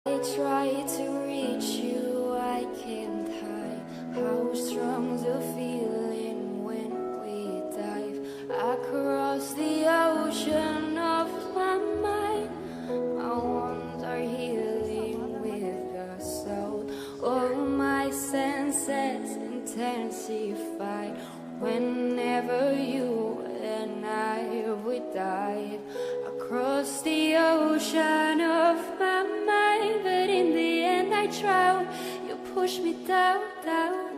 I try to reach you, I can't hide how strong the feeling when we dive across the ocean of my mind. My wounds are healing with the salt. All my senses intensify whenever you and I would dive across the ocean of my mind. But in the end I drown, you push me down, down.